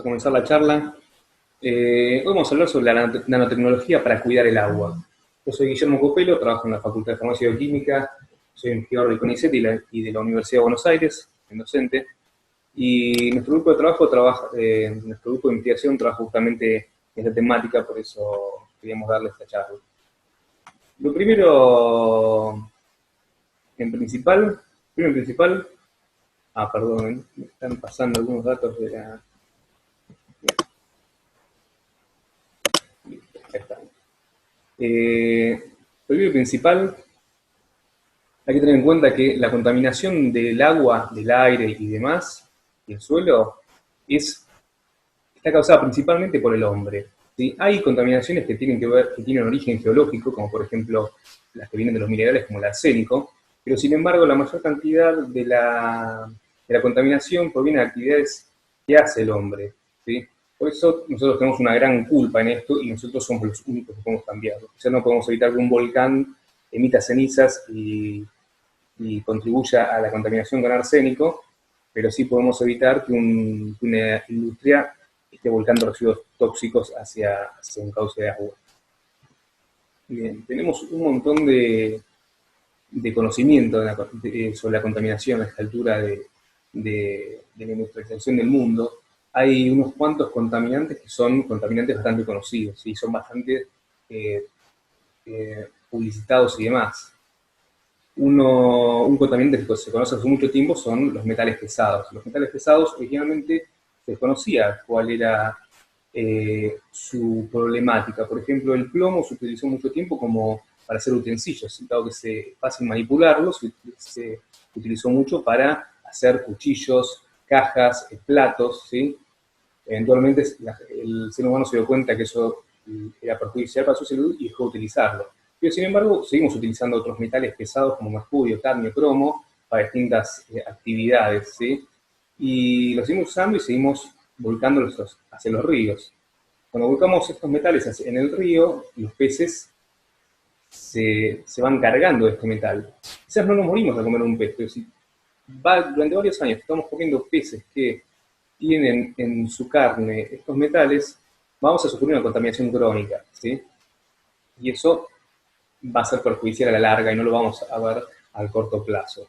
a comenzar la charla. Hoy vamos a hablar sobre la nanotecnología para cuidar el agua. Yo soy Guillermo Copelo, trabajo en la Facultad de Farmacia y Bioquímica, soy investigador del CONICET y de la Universidad de Buenos Aires, en docente, y nuestro grupo de trabajo nuestro grupo de investigación trabaja justamente en esta temática, por eso queríamos darle esta charla. Lo primero, en principal, perdón, me están pasando algunos datos de la... Ahí está. Primero principal, hay que tener en cuenta que la contaminación del agua, del aire y demás, y el suelo, está causada principalmente por el hombre. ¿Sí? Hay contaminaciones que tienen origen geológico, como por ejemplo las que vienen de los minerales como el arsénico, pero sin embargo la mayor cantidad de la contaminación proviene de actividades que hace el hombre. ¿Sí? Por eso nosotros tenemos una gran culpa en esto y nosotros somos los únicos que podemos cambiarlo. O sea, no podemos evitar que un volcán emita cenizas y contribuya a la contaminación con arsénico, pero sí podemos evitar que una industria esté volcando residuos tóxicos hacia un cauce de agua. Bien, tenemos un montón de conocimiento sobre la contaminación a esta altura de la industrialización del mundo. Hay unos cuantos contaminantes que son contaminantes bastante conocidos, y son bastante publicitados y demás. Un contaminante que se conoce hace mucho tiempo son los metales pesados. Los metales pesados originalmente se desconocía cuál era su problemática. Por ejemplo, el plomo se utilizó mucho tiempo para hacer utensilios, dado que es fácil manipularlo, se utilizó mucho para hacer cuchillos, cajas, platos, ¿sí? Eventualmente el ser humano se dio cuenta que eso era perjudicial para su salud y dejó de utilizarlo. Pero sin embargo, seguimos utilizando otros metales pesados como mercurio, cadmio, cromo para distintas actividades, ¿sí? Y los seguimos usando y seguimos volcándolos hacia los ríos. Cuando volcamos estos metales en el río, los peces se van cargando de este metal. Quizás no nos morimos de comer un pez, pero si durante varios años estamos comiendo peces que tienen en su carne estos metales, vamos a sufrir una contaminación crónica, ¿sí? Y eso va a ser perjudicial a la larga y no lo vamos a ver al corto plazo.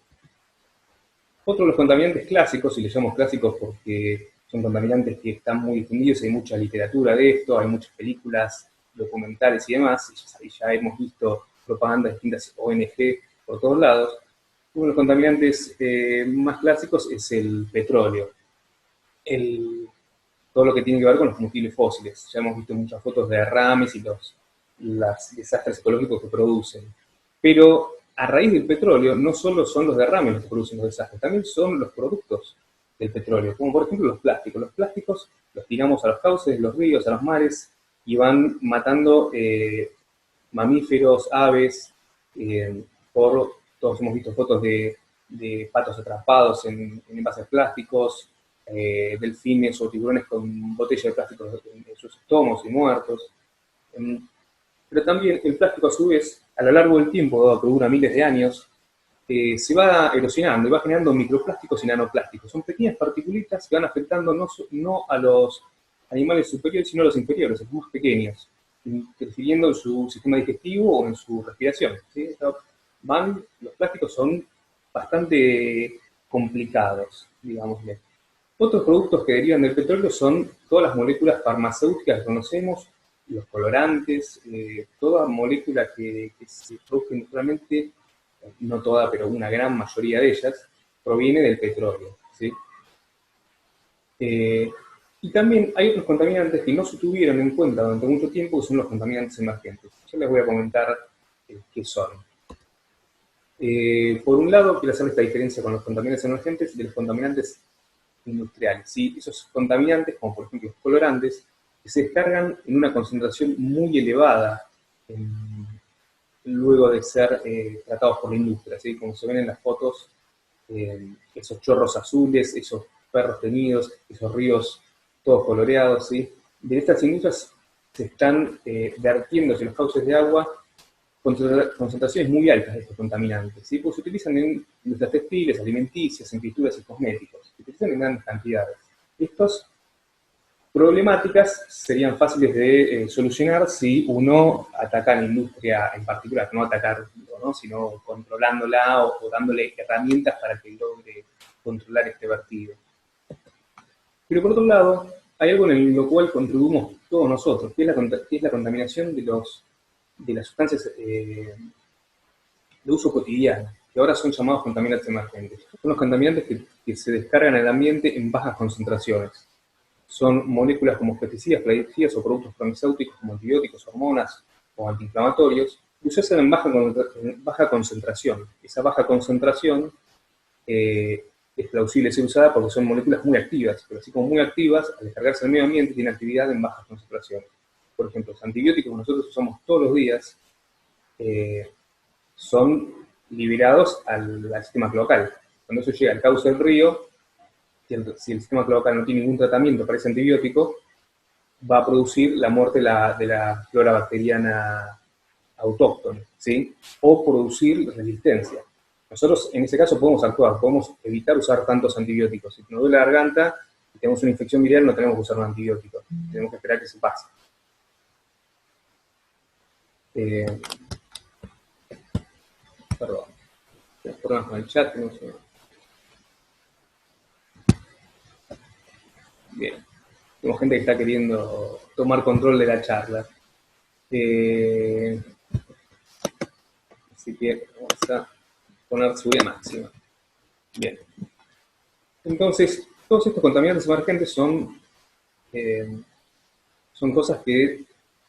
Otro de los contaminantes clásicos, y les llamo clásicos porque son contaminantes que están muy difundidos, hay mucha literatura de esto, hay muchas películas, documentales y demás, y ya hemos visto propaganda de distintas ONG por todos lados. Uno de los contaminantes más clásicos es el petróleo. Todo lo que tiene que ver con los combustibles fósiles. Ya hemos visto muchas fotos de derrames y los desastres ecológicos que producen. Pero a raíz del petróleo, no solo son los derrames los que producen los desastres, también son los productos del petróleo, como por ejemplo los plásticos. Los plásticos los tiramos a los cauces, los ríos, a los mares, y van matando mamíferos, aves, todos hemos visto fotos de patos atrapados en envases plásticos, delfines o tiburones con botellas de plástico en sus estómagos y muertos. Pero también el plástico, a su vez, a lo largo del tiempo, dado que dura miles de años, se va erosionando y va generando microplásticos y nanoplásticos. Son pequeñas partículas que van afectando no a los animales superiores, sino a los inferiores, a los más pequeños, interfiriendo en su sistema digestivo o en su respiración, ¿sí? Los plásticos son bastante complicados, digámosle. Otros productos que derivan del petróleo son todas las moléculas farmacéuticas que conocemos, los colorantes, toda molécula que se produce naturalmente, no toda, pero una gran mayoría de ellas, proviene del petróleo, ¿sí? Y también hay otros contaminantes que no se tuvieron en cuenta durante mucho tiempo, que son los contaminantes emergentes. Yo les voy a comentar qué son. Por un lado, quiero hacer esta diferencia con los contaminantes emergentes y de los contaminantes industriales, ¿sí? Esos contaminantes, como por ejemplo los colorantes, que se descargan en una concentración muy elevada luego de ser tratados por la industria, ¿sí? Como se ven en las fotos, esos chorros azules, esos perros teñidos, esos ríos todos coloreados, ¿sí? De estas industrias se están vertiendo hacia los cauces de agua concentraciones muy altas de estos contaminantes, ¿sí? Pues se utilizan en industrias textiles, alimenticias, en pinturas y cosméticos, se utilizan en grandes cantidades. Estos problemáticas serían fáciles de solucionar si uno ataca a la industria en particular, no atacar, ¿no? Sino controlándola o dándole herramientas para que logre controlar este vertido. Pero por otro lado, hay algo en lo cual contribuimos todos nosotros, que es la contaminación de las sustancias de uso cotidiano, que ahora son llamados contaminantes emergentes. Son los contaminantes que se descargan en el ambiente en bajas concentraciones. Son moléculas como pesticidas, plaguicidas o productos farmacéuticos como antibióticos, hormonas o antiinflamatorios, que se usan en baja concentración. Esa baja concentración es plausible ser usada porque son moléculas muy activas, pero así como muy activas, al descargarse en el medio ambiente, tienen actividad en bajas concentraciones. Por ejemplo, los antibióticos que nosotros usamos todos los días son liberados al sistema cloacal. Cuando eso llega al cauce del río, si el sistema cloacal no tiene ningún tratamiento para ese antibiótico, va a producir la muerte de la flora bacteriana autóctona, ¿sí? O producir resistencia. Nosotros en ese caso podemos actuar, podemos evitar usar tantos antibióticos. Si nos duele la garganta y tenemos una infección viral, no tenemos que usar un antibiótico, tenemos que esperar que se pase. Perdón, problemas con el chat, no sé. Bien, tenemos gente que está queriendo tomar control de la charla. Así que vamos a poner subida máxima. Bien. Entonces, todos estos contaminantes emergentes son cosas que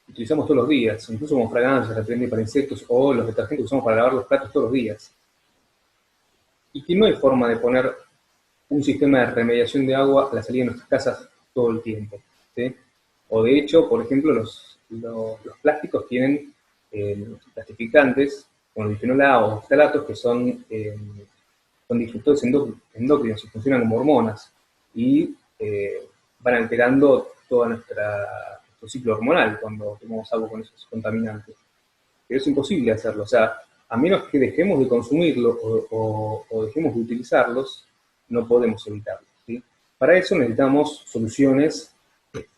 utilizamos todos los días, incluso como fragancias, repelentes para insectos o los detergentes que usamos para lavar los platos todos los días. Y que no hay forma de poner un sistema de remediación de agua a la salida de nuestras casas todo el tiempo, ¿sí? O de hecho, por ejemplo, los plásticos tienen plastificantes, como el bifenol A o ftalatos, que son disruptores endócrinos y funcionan como hormonas y van alterando todo nuestro ciclo hormonal cuando tomamos agua con esos contaminantes. Pero es imposible hacerlo, o sea, a menos que dejemos de consumirlos o dejemos de utilizarlos, no podemos evitarlos, ¿sí? Para eso necesitamos soluciones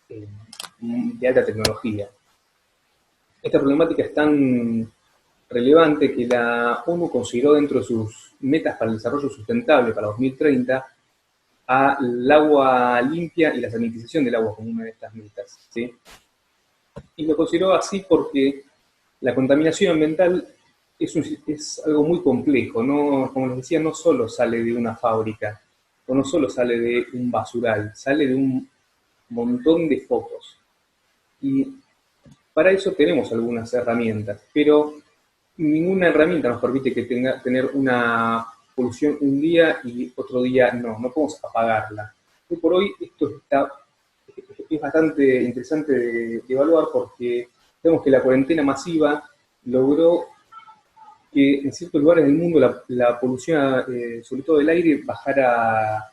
de alta tecnología. Esta problemática es tan relevante que la ONU consideró dentro de sus metas para el desarrollo sustentable para 2030 al agua limpia y la sanitización del agua como una de estas metas, ¿sí? Y lo consideró así porque la contaminación ambiental es algo muy complejo, ¿no? Como les decía, no solo sale de una fábrica, o no solo sale de un basural, sale de un montón de focos. Y para eso tenemos algunas herramientas, pero ninguna herramienta nos permite tener una polución un día y otro día no podemos apagarla. Hoy por hoy esto es bastante interesante de evaluar porque vemos que la cuarentena masiva logró que en ciertos lugares del mundo la polución, sobre todo del aire, bajara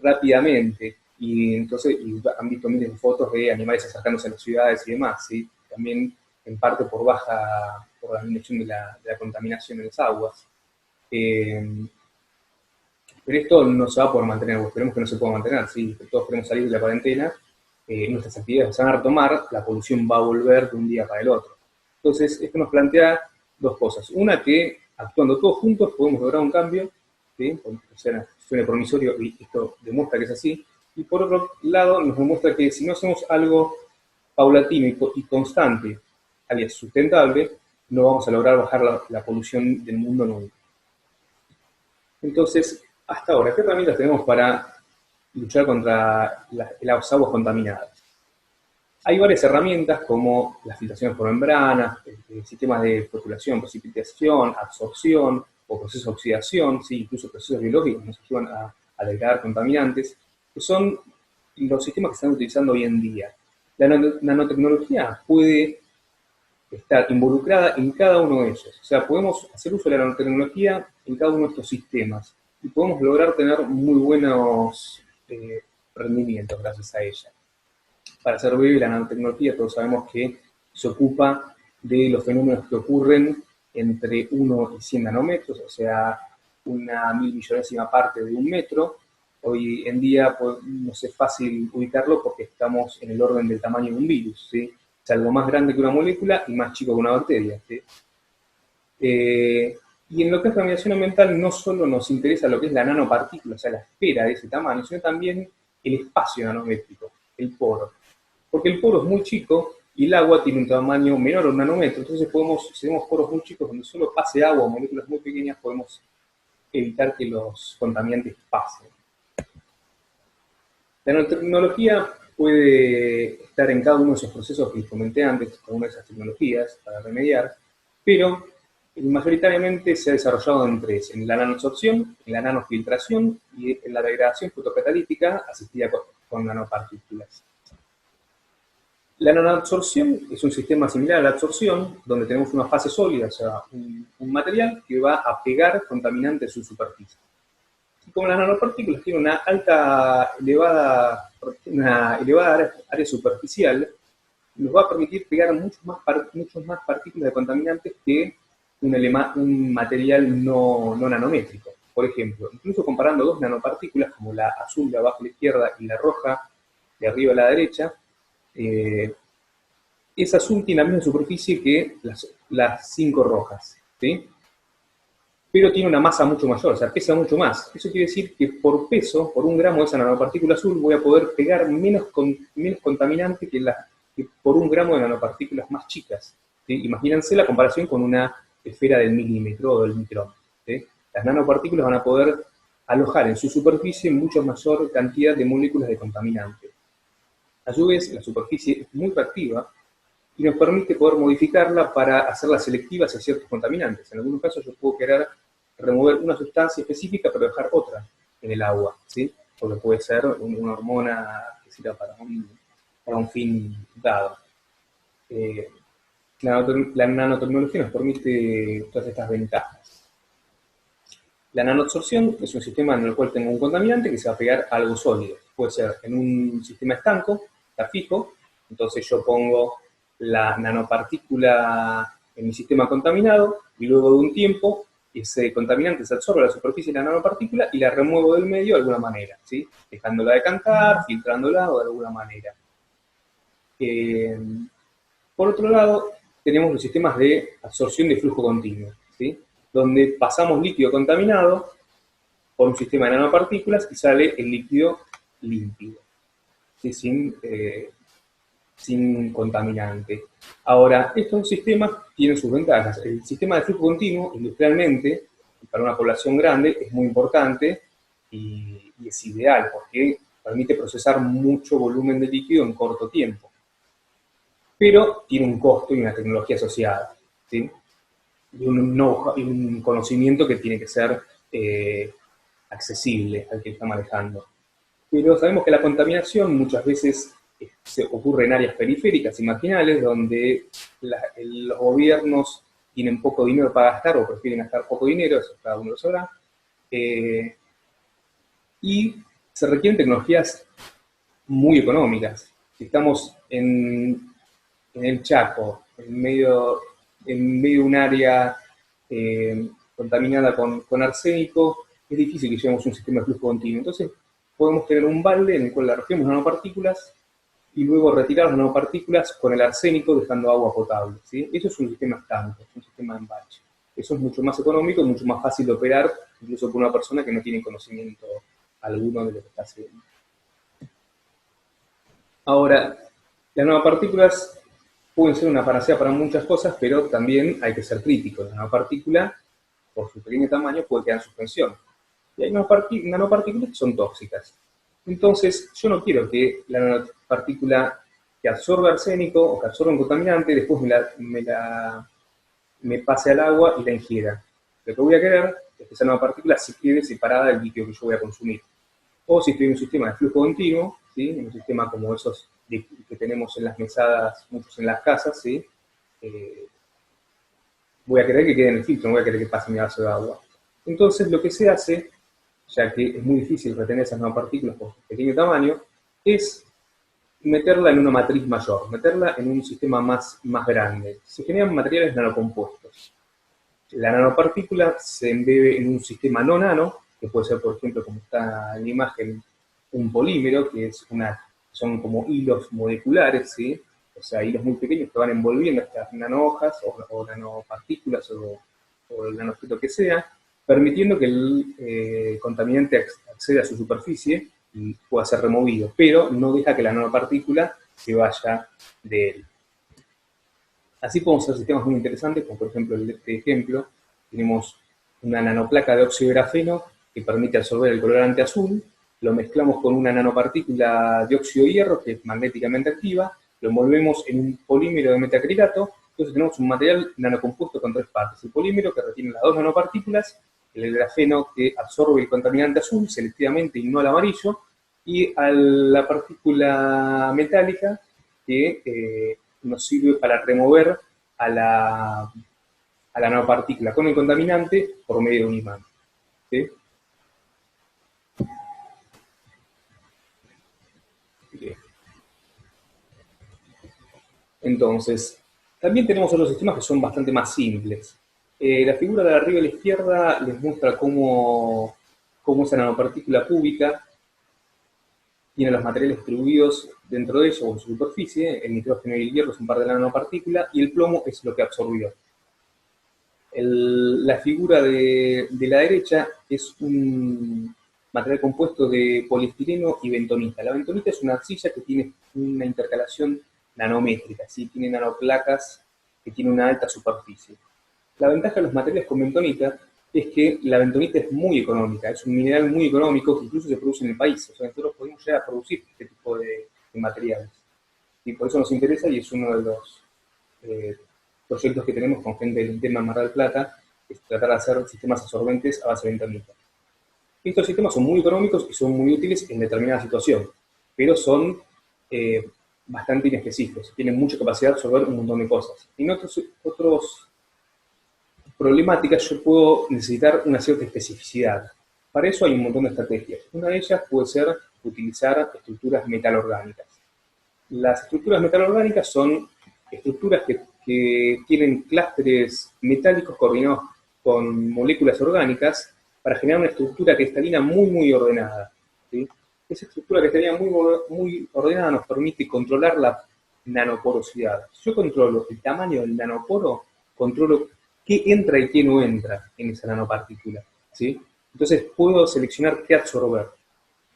rápidamente. Y entonces han visto miles de fotos de animales acercándose a las ciudades y demás, ¿sí? También en parte por la disminución de la contaminación de las aguas. Pero esto no se va a poder mantener, o esperemos que no se pueda mantener, ¿sí? Todos queremos salir de la cuarentena, nuestras actividades se van a retomar, la polución va a volver de un día para el otro. Entonces, esto nos plantea dos cosas. Una, que actuando todos juntos podemos lograr un cambio, ¿sí? O sea, suena promisorio y esto demuestra que es así. Y por otro lado, nos demuestra que si no hacemos algo paulatino y constante, alias sustentable, no vamos a lograr bajar la polución del mundo nunca. Entonces, hasta ahora, ¿qué herramientas tenemos para luchar contra las aguas contaminadas? Hay varias herramientas como las filtraciones por membranas, sistemas de floculación, precipitación, absorción o procesos de oxidación, ¿sí? Incluso procesos biológicos que nos ayudan a degradar contaminantes, que son los sistemas que se están utilizando hoy en día. La nanotecnología puede estar involucrada en cada uno de ellos. O sea, podemos hacer uso de la nanotecnología en cada uno de estos sistemas y podemos lograr tener muy buenos rendimientos gracias a ella. Para ser breve, la nanotecnología todos sabemos que se ocupa de los fenómenos que ocurren entre 1 y 100 nanómetros, o sea, una 1000 millonésima parte de un metro, Hoy en día pues, nos es fácil ubicarlo porque estamos en el orden del tamaño de un virus, ¿sí? Es algo más grande que una molécula y más chico que una bacteria, ¿sí? Y en lo que es radiación ambiental no solo nos interesa lo que es la nanopartícula, o sea, la esfera de ese tamaño, sino también el espacio nanométrico, el poro. Porque el poro es muy chico y el agua tiene un tamaño menor a un nanómetro, entonces si tenemos poros muy chicos donde solo pase agua o moléculas muy pequeñas, podemos evitar que los contaminantes pasen. La nanotecnología puede estar en cada uno de esos procesos que comenté antes, con una de esas tecnologías para remediar, pero mayoritariamente se ha desarrollado en tres: en la nanoabsorción, en la nanofiltración y en la degradación fotocatalítica asistida con nanopartículas. La nanoabsorción es un sistema similar a la absorción, donde tenemos una fase sólida, o sea, un material que va a pegar contaminantes en su superficie. Y como las nanopartículas tienen una elevada área superficial, nos va a permitir pegar muchos más partículas de contaminantes que un material no nanométrico. Por ejemplo, incluso comparando dos nanopartículas, como la azul de abajo a la izquierda y la roja de arriba a la derecha, esa azul tiene la misma superficie que las 5 rojas, ¿sí? Pero tiene una masa mucho mayor, o sea, pesa mucho más. Eso quiere decir que por peso, por un gramo de esa nanopartícula azul, voy a poder pegar menos contaminante que por un gramo de nanopartículas más chicas, ¿sí? Imagínense la comparación con una esfera del milímetro o del micrón, ¿sí? Las nanopartículas van a poder alojar en su superficie mucha mayor cantidad de moléculas de contaminante. A su vez, la superficie es muy reactiva y nos permite poder modificarla para hacerla selectiva hacia ciertos contaminantes. En algunos casos yo puedo querer remover una sustancia específica pero dejar otra en el agua, ¿sí? Porque puede ser una hormona que sirva para un fin dado. La nanotecnología nos permite todas estas ventajas. La nanoabsorción es un sistema en el cual tengo un contaminante que se va a pegar a algo sólido. Puede ser en un sistema estanco, está fijo, entonces yo pongo la nanopartícula en mi sistema contaminado y luego de un tiempo ese contaminante se absorbe a la superficie de la nanopartícula y la remuevo del medio de alguna manera, ¿sí? Dejándola decantar, filtrándola o de alguna manera. Por otro lado, tenemos los sistemas de absorción de flujo continuo, ¿sí? Donde pasamos líquido contaminado por un sistema de nanopartículas y sale el líquido límpido, ¿sí? Sin contaminante. Ahora, estos sistemas tienen sus ventajas. El sistema de flujo continuo, industrialmente, para una población grande, es muy importante y es ideal porque permite procesar mucho volumen de líquido en corto tiempo. Pero tiene un costo y una tecnología asociada, ¿sí? Y un conocimiento que tiene que ser accesible al que está manejando. Pero sabemos que la contaminación muchas veces se ocurre en áreas periféricas y marginales, donde los gobiernos tienen poco dinero para gastar o prefieren gastar poco dinero, eso cada uno lo sabrá, y se requieren tecnologías muy económicas. Si estamos en el Chaco, en medio de un área contaminada con arsénico, es difícil que llevemos un sistema de flujo continuo. Entonces, podemos tener un balde en el cual arrojemos nanopartículas y luego retirar las nanopartículas con el arsénico dejando agua potable, ¿sí? Eso es un sistema estanco, un sistema de embalse. Eso es mucho más económico, mucho más fácil de operar, incluso por una persona que no tiene conocimiento alguno de lo que está haciendo. Ahora, las nanopartículas pueden ser una panacea para muchas cosas, pero también hay que ser crítico. La nanopartícula, por su pequeño tamaño, puede quedar en suspensión. Y hay nanopartículas que son tóxicas. Entonces, yo no quiero que la nanopartícula que absorbe arsénico o que absorbe un contaminante después me pase al agua y la ingiera. Lo que voy a querer es que esa nanopartícula se quede separada del líquido que yo voy a consumir. O si estoy en un sistema de flujo continuo, ¿sí? En un sistema como esos que tenemos en las mesadas, muchos en las casas, ¿sí? Voy a querer que quede en el filtro, no voy a querer que pase mi vaso de agua. Entonces, lo que se hace, ya que es muy difícil retener esas nanopartículas por su pequeño tamaño, es meterla en una matriz mayor, meterla en un sistema más grande. Se generan materiales nanocompuestos. La nanopartícula se embebe en un sistema no nano, que puede ser, por ejemplo, como está en la imagen, un polímero, que es son como hilos moleculares, ¿sí? O sea, hilos muy pequeños que van envolviendo estas nanohojas o nanopartículas o el nanoobjeto que sea, permitiendo que el contaminante acceda a su superficie y pueda ser removido, pero no deja que la nanopartícula se vaya de él. Así podemos hacer sistemas muy interesantes, como por ejemplo en este ejemplo, tenemos una nanoplaca de óxido de grafeno que permite absorber el colorante azul, lo mezclamos con una nanopartícula de óxido de hierro que es magnéticamente activa, lo envolvemos en un polímero de metacrilato, entonces tenemos un material nanocompuesto con tres partes. El polímero que retiene las dos nanopartículas, el grafeno que absorbe el contaminante azul selectivamente y no al amarillo, y a la partícula metálica que nos sirve para remover a la nanopartícula con el contaminante por medio de un imán. ¿Sí? Bien. Entonces, también tenemos otros sistemas que son bastante más simples. La figura de arriba a la izquierda les muestra cómo esa nanopartícula cúbica tiene los materiales distribuidos dentro de ella o en su superficie. El nitrógeno y el hierro son parte de la nanopartícula y el plomo es lo que absorbió. La figura de la derecha es un material compuesto de poliestireno y bentonita. La bentonita es una arcilla que tiene una intercalación nanométrica, ¿sí? Tiene nanoplacas que tienen una alta superficie. La ventaja de los materiales con bentonita es que la bentonita es muy económica, es un mineral muy económico que incluso se produce en el país. O sea, nosotros podemos llegar a producir este tipo de materiales. Y por eso nos interesa y es uno de los proyectos que tenemos con gente del tema Mar del Plata, es tratar de hacer sistemas absorbentes a base de bentonita. Estos sistemas son muy económicos y son muy útiles en determinada situación, pero son bastante inespecíficos, tienen mucha capacidad de absorber un montón de cosas. En otros problemáticas yo puedo necesitar una cierta especificidad. Para eso hay un montón de estrategias. Una de ellas puede ser utilizar estructuras metalorgánicas. Las estructuras metalorgánicas son estructuras que tienen clústeres metálicos coordinados con moléculas orgánicas para generar una estructura cristalina muy ordenada. ¿Sí? Esa estructura cristalina muy ordenada nos permite controlar la nanoporosidad. Si yo controlo el tamaño del nanoporo, controlo qué entra y qué no entra en esa nanopartícula. ¿Sí? Entonces puedo seleccionar qué absorber.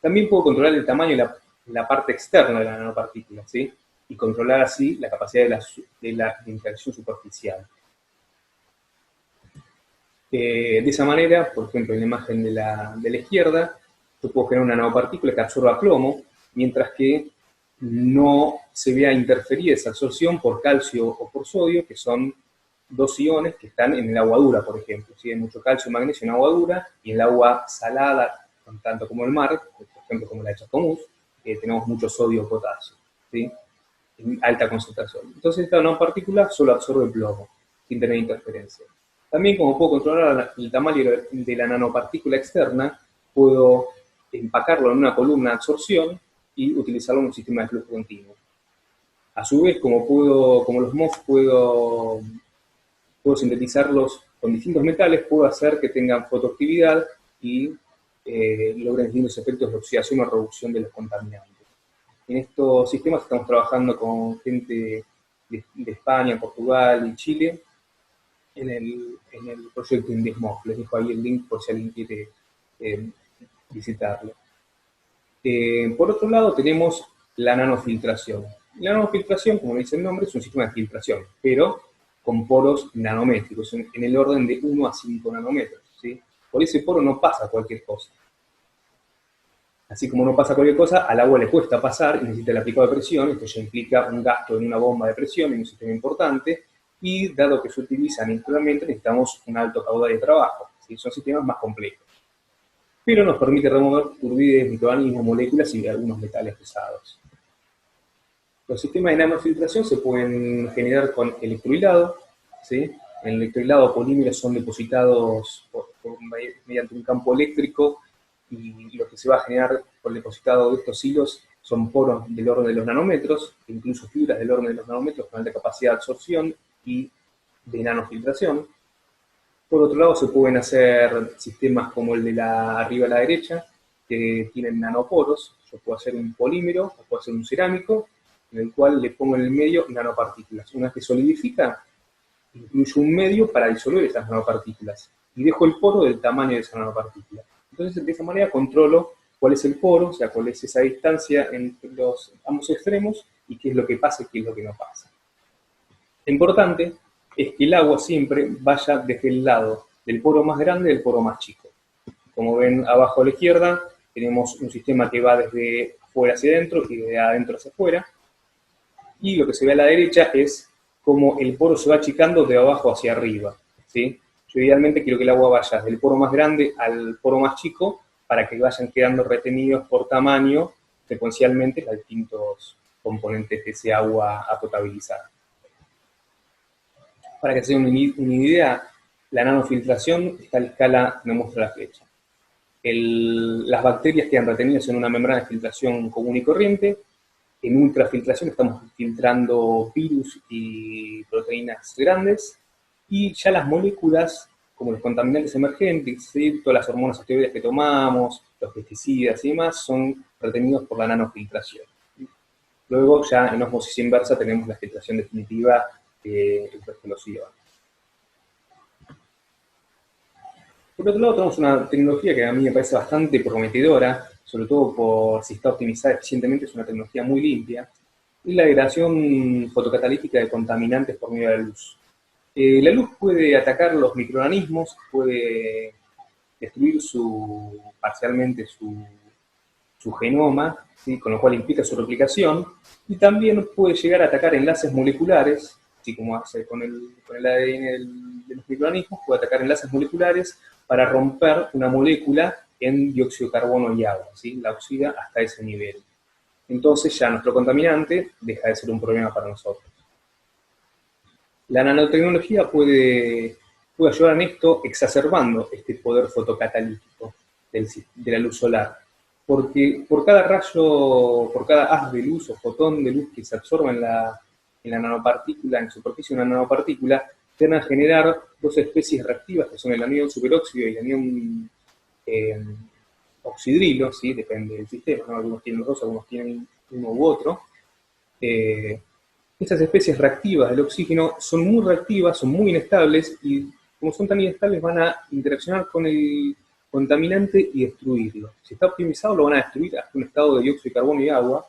También puedo controlar el tamaño y la parte externa de la nanopartícula, ¿sí? Y controlar así la capacidad de la interacción superficial. De esa manera, por ejemplo, en la imagen de la izquierda, yo puedo generar una nanopartícula que absorba plomo, mientras que no se vea interferida esa absorción por calcio o por sodio, que son dos iones que están en el agua dura, por ejemplo. ¿Sí? Hay mucho calcio y magnesio en agua dura, y en el agua salada, tanto como el mar, por ejemplo, como la de Chascomús, tenemos mucho sodio o potasio, ¿sí? En alta concentración. Entonces, esta nanopartícula solo absorbe plomo, sin tener interferencia. También, como puedo controlar el tamaño de la nanopartícula externa, puedo empacarlo en una columna de absorción y utilizarlo en un sistema de flujo continuo. A su vez, como los MOS puedo sintetizarlos con distintos metales, puedo hacer que tengan fotoactividad y logren distintos efectos de oxidación o reducción de los contaminantes. En estos sistemas estamos trabajando con gente de España, Portugal y Chile en el proyecto INDESMOF. Les dejo ahí el link por si alguien quiere visitarlo. Por otro lado tenemos la nanofiltración. La nanofiltración, como dice el nombre, es un sistema de filtración, pero con poros nanométricos, en el orden de 1 a 5 nanómetros. ¿Sí? Por ese poro no pasa cualquier cosa. Así como no pasa cualquier cosa, al agua le cuesta pasar y necesita el aplicado de presión. Esto ya implica un gasto en una bomba de presión en un sistema importante, y dado que se utilizan naturalmente, necesitamos un alto caudal de trabajo. ¿Sí? Son sistemas más complejos. Pero nos permite remover turbides, microorganismos, moléculas y algunos metales pesados. Los sistemas de nanofiltración se pueden generar con electrohilado, ¿sí? En el electrohilado, polímeros son depositados mediante un campo eléctrico, y lo que se va a generar por el depositado de estos hilos son poros del orden de los nanómetros, incluso fibras del orden de los nanómetros con alta capacidad de absorción y de nanofiltración. Por otro lado, se pueden hacer sistemas como el de la arriba a la derecha, que tienen nanoporos. Yo puedo hacer un polímero o puedo hacer un cerámico, en el cual le pongo en el medio nanopartículas. Una vez que solidifica, incluyo un medio para disolver esas nanopartículas y dejo el poro del tamaño de esa nanopartícula. Entonces, de esa manera controlo cuál es el poro, o sea, cuál es esa distancia entre los ambos extremos y qué es lo que pasa y qué es lo que no pasa. Lo importante es que el agua siempre vaya desde el lado del poro más grande del poro más chico. Como ven abajo a la izquierda, tenemos un sistema que va desde afuera hacia adentro y de adentro hacia afuera. Y lo que se ve a la derecha es cómo el poro se va achicando de abajo hacia arriba, ¿sí? Yo idealmente quiero que el agua vaya del poro más grande al poro más chico para que vayan quedando retenidos por tamaño secuencialmente los distintos componentes de ese agua a potabilizar. Para que se den una idea, la nanofiltración está a la escala que me muestra la flecha. Las bacterias quedan retenidas en una membrana de filtración común y corriente. En ultrafiltración estamos filtrando virus y proteínas grandes, y ya las moléculas, como los contaminantes emergentes, ¿sí? Todas las hormonas esteroides que tomamos, los pesticidas y demás, son retenidos por la nanofiltración. Luego ya en ósmosis inversa tenemos la filtración definitiva del resto de los iones. Por otro lado, tenemos una tecnología que a mí me parece bastante prometedora, sobre todo por si está optimizada eficientemente, es una tecnología muy limpia, y la degradación fotocatalítica de contaminantes por medio de la luz. La luz puede atacar los microorganismos, puede destruir parcialmente su genoma, ¿sí? Con lo cual implica su replicación, y también puede llegar a atacar enlaces moleculares, así como hace con el ADN de los microorganismos, puede atacar enlaces moleculares para romper una molécula en dióxido de carbono y agua, ¿sí? La oxida hasta ese nivel. Entonces ya nuestro contaminante deja de ser un problema para nosotros. La nanotecnología puede ayudar en esto exacerbando este poder fotocatalítico de la luz solar, porque por cada rayo, por cada haz de luz o fotón de luz que se absorba en la nanopartícula, en la superficie de una nanopartícula, van a generar dos especies reactivas, que son el anión superóxido y el anión oxidrilo, ¿sí? Depende del sistema, ¿no? Algunos tienen los dos, algunos tienen uno u otro. Estas especies reactivas del oxígeno son muy reactivas, son muy inestables, y como son tan inestables van a interaccionar con el contaminante y destruirlo. Si está optimizado lo van a destruir hasta un estado de dióxido de carbono y agua,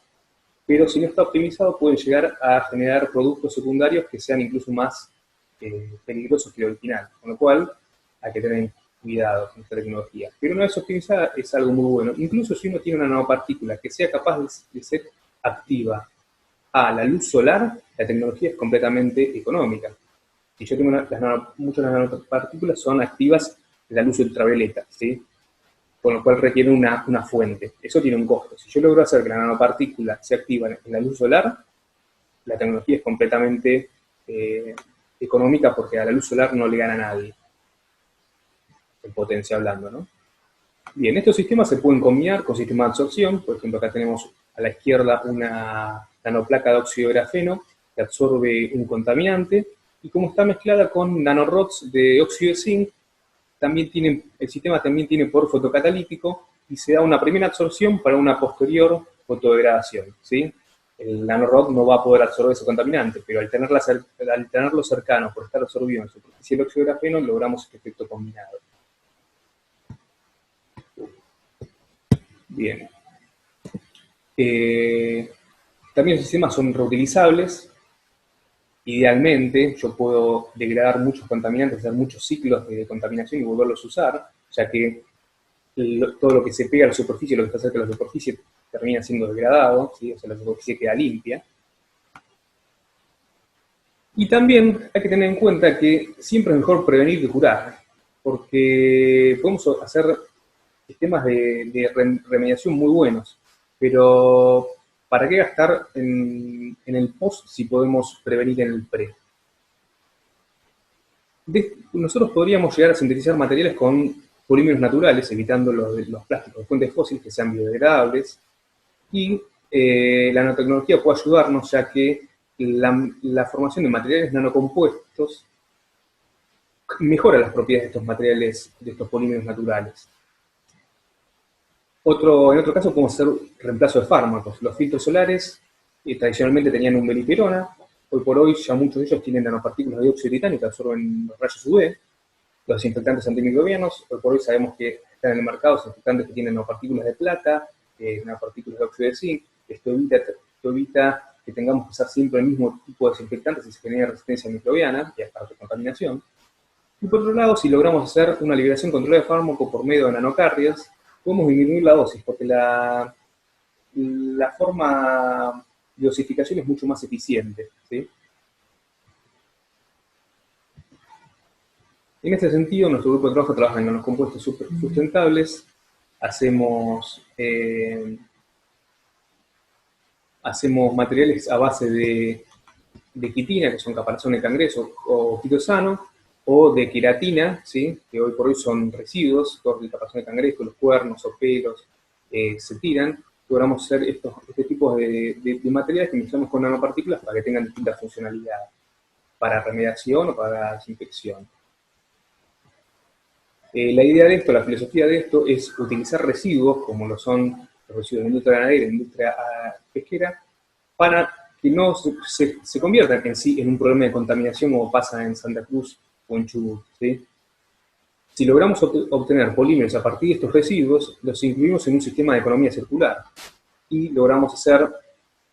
pero si no está optimizado pueden llegar a generar productos secundarios que sean incluso más peligrosos que el original, con lo cual hay que tener cuidado con esta tecnología. Pero una vez optimizada es algo muy bueno. Incluso si uno tiene una nanopartícula que sea capaz de ser activa a la luz solar, la tecnología es completamente económica. Si yo tengo muchas de las nanopartículas son activas en la luz ultravioleta, ¿sí? Con lo cual requiere una fuente. Eso tiene un costo. Si yo logro hacer que la nanopartícula se activa en la luz solar, la tecnología es completamente económica, porque a la luz solar no le gana a nadie, en potencia hablando, ¿no? Bien, estos sistemas se pueden combinar con sistemas de absorción. Por ejemplo, acá tenemos a la izquierda una nanoplaca de óxido de grafeno que absorbe un contaminante, y como está mezclada con nanorods de óxido de zinc, el sistema también tiene poder fotocatalítico y se da una primera absorción para una posterior fotodegradación, ¿sí? El nanorod no va a poder absorber ese contaminante, pero al tenerlo cercano, por estar absorbido en la superficie del óxido de grafeno, logramos este efecto combinado. Bien. También los sistemas son reutilizables. Idealmente, yo puedo degradar muchos contaminantes, hacer muchos ciclos de contaminación y volverlos a usar, ya que todo lo que se pega a la superficie, lo que está cerca de la superficie, termina siendo degradado, ¿sí? O sea, la superficie queda limpia. Y también hay que tener en cuenta que siempre es mejor prevenir que curar, porque podemos hacer sistemas de remediación muy buenos, pero ¿para qué gastar en el post si podemos prevenir en el pre? Nosotros podríamos llegar a sintetizar materiales con polímeros naturales, evitando los plásticos de fuentes fósiles que sean biodegradables, y la nanotecnología puede ayudarnos, ya que la formación de materiales nanocompuestos mejora las propiedades de estos materiales, de estos polímeros naturales. En otro caso podemos hacer reemplazo de fármacos. Los filtros solares tradicionalmente tenían un beliperona, hoy por hoy ya muchos de ellos tienen nanopartículas de dióxido de titanio que absorben los rayos UV. Los desinfectantes antimicrobianos, hoy por hoy sabemos que están en el mercado desinfectantes que tienen nanopartículas de plata, nanopartículas de óxido de zinc. Esto evita que tengamos que usar siempre el mismo tipo de desinfectantes si se genera resistencia microbiana y hasta contaminación. Y por otro lado, si logramos hacer una liberación controlada de fármaco por medio de nanocarriers, podemos disminuir la dosis, porque la forma de dosificación es mucho más eficiente, ¿sí? En este sentido, nuestro grupo de trabajo trabaja en los compuestos sustentables, hacemos materiales a base de quitina, que son caparazón de cangrejo o quitosano, o de queratina, ¿sí? Que hoy por hoy son residuos, todos el caparazón de cangrejo, los cuernos o pelos se tiran. Logramos hacer este tipo de materiales que mezclamos con nanopartículas para que tengan distintas funcionalidades, para remediación o para desinfección. La idea de esto, la filosofía de esto, es utilizar residuos, como lo son los residuos de la industria ganadera y la industria pesquera, para que no se conviertan en sí en un problema de contaminación como pasa en Santa Cruz o en Chubut, ¿sí? Si logramos obtener polímeros a partir de estos residuos, los incluimos en un sistema de economía circular y logramos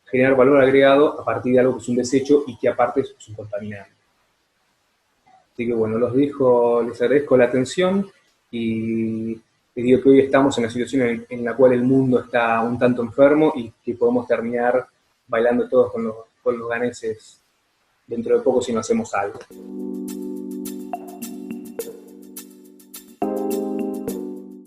generar valor agregado a partir de algo que es un desecho y que aparte es un contaminante. Así que bueno, les agradezco la atención y les digo que hoy estamos en una situación en la cual el mundo está un tanto enfermo y que podemos terminar bailando todos con los ganeses dentro de poco si no hacemos algo.